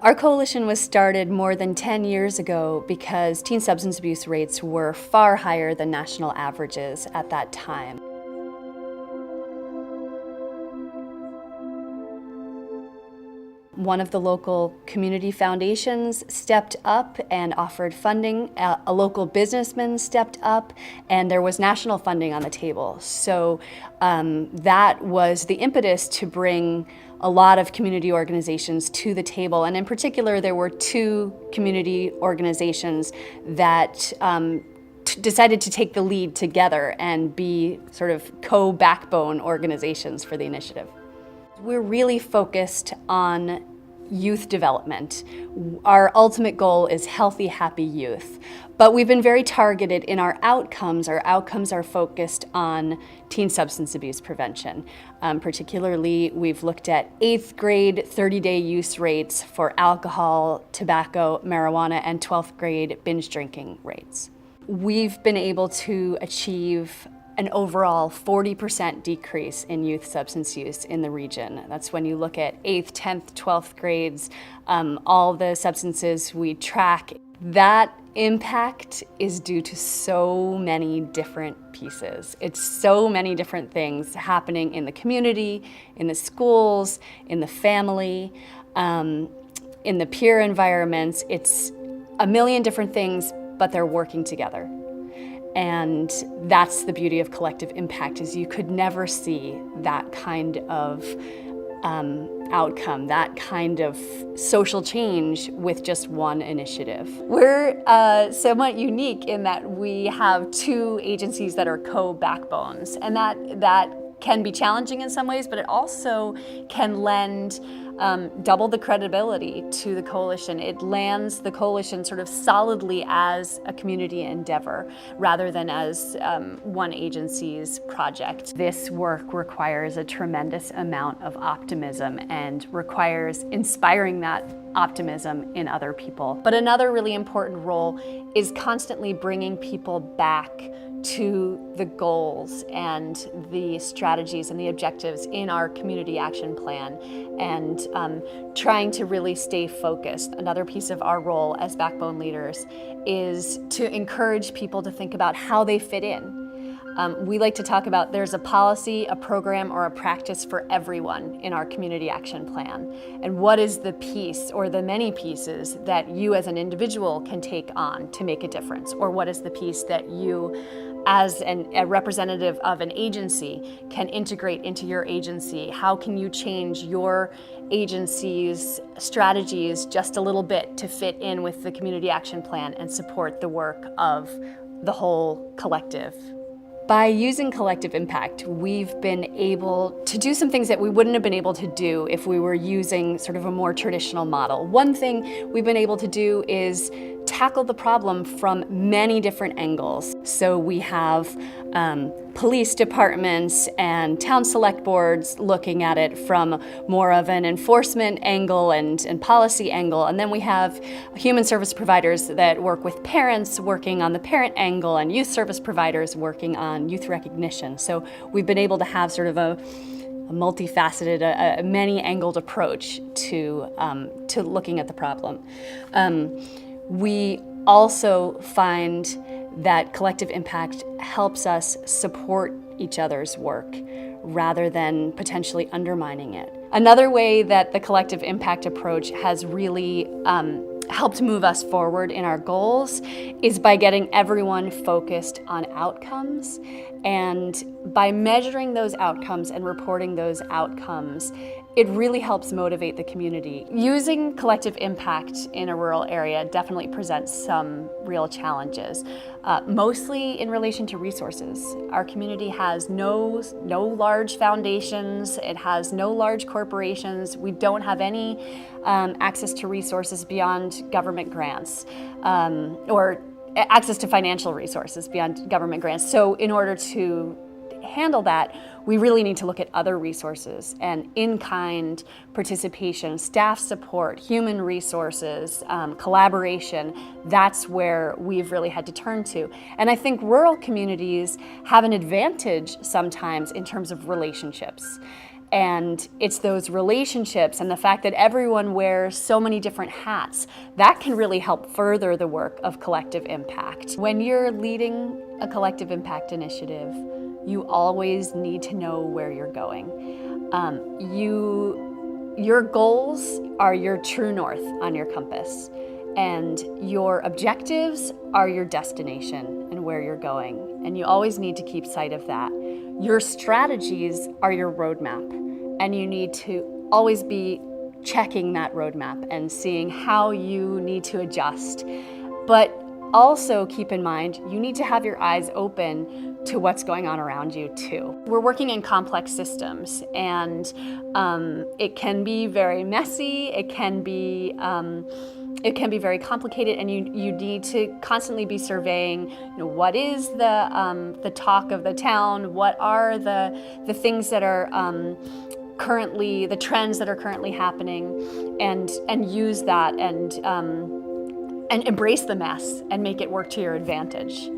Our coalition was started more than 10 years ago because teen substance abuse rates were far higher than national averages at that time. One of the local community foundations stepped up and offered funding. A local businessman stepped up, and there was national funding on the table. So that was the impetus to bring a lot of community organizations to the table. And in particular, there were two community organizations that decided to take the lead together and be sort of co-backbone organizations for the initiative. We're really focused on youth development. Our ultimate goal is healthy, happy youth. But we've been very targeted in our outcomes. Our outcomes are focused on teen substance abuse prevention. Particularly, we've looked at 8th grade 30-day use rates for alcohol, tobacco, marijuana, and 12th grade binge drinking rates. We've been able to achieve an overall 40% decrease in youth substance use in the region. That's when you look at 8th, 10th, 12th grades, all the substances we track. That impact is due to so many different pieces. It's so many different things happening in the community, in the schools, in the family, in the peer environments. It's a million different things, but they're working together. And that's the beauty of collective impact, is you could never see that kind of outcome, that kind of social change with just one initiative. We're somewhat unique in that we have two agencies that are co-backbones, and that can be challenging in some ways, but it also can lend double the credibility to the coalition. It lands the coalition sort of solidly as a community endeavor rather than as one agency's project. This work requires a tremendous amount of optimism and requires inspiring that optimism in other people. But another really important role is constantly bringing people back to the goals and the strategies and the objectives in our community action plan, and trying to really stay focused. Another piece of our role as backbone leaders is to encourage people to think about how they fit in. We like to talk about there's a policy, a program, or a practice for everyone in our community action plan. And what is the piece or the many pieces that you as an individual can take on to make a difference? Or what is the piece that you as a representative of an agency can integrate into your agency? How can you change your agency's strategies just a little bit to fit in with the community action plan and support the work of the whole collective? By using collective impact, we've been able to do some things that we wouldn't have been able to do if we were using sort of a more traditional model. One thing we've been able to do is tackle the problem from many different angles. So we have police departments and town select boards looking at it from more of an enforcement angle and policy angle. And then we have human service providers that work with parents working on the parent angle, and youth service providers working on youth recognition. So we've been able to have sort of a multi-faceted, a many-angled approach to looking at the problem. We also find that collective impact helps us support each other's work rather than potentially undermining it. Another way that the collective impact approach has really helped move us forward in our goals is by getting everyone focused on outcomes. And by measuring those outcomes and reporting those outcomes, it really helps motivate the community. Using collective impact in a rural area definitely presents some real challenges, mostly in relation to resources. Our community has no large foundations, it has no large corporations, we don't have any access to resources beyond government grants, or access to financial resources beyond government grants. So in order to handle that, we really need to look at other resources and in-kind participation, staff support, human resources, collaboration. That's where we've really had to turn to. And I think rural communities have an advantage sometimes in terms of relationships. And it's those relationships and the fact that everyone wears so many different hats that can really help further the work of collective impact. When you're leading a collective impact initiative, you always need to know where you're going. Your goals are your true north on your compass, and your objectives are your destination and where you're going. And you always need to keep sight of that. Your strategies are your roadmap, and you need to always be checking that roadmap and seeing how you need to adjust. But also keep in mind, you need to have your eyes open to what's going on around you too. We're working in complex systems, and it can be very messy, it can be very complicated, and you need to constantly be surveying, what is the talk of the town, what are the things that are currently, the trends that are currently happening, and use that and embrace the mess and make it work to your advantage.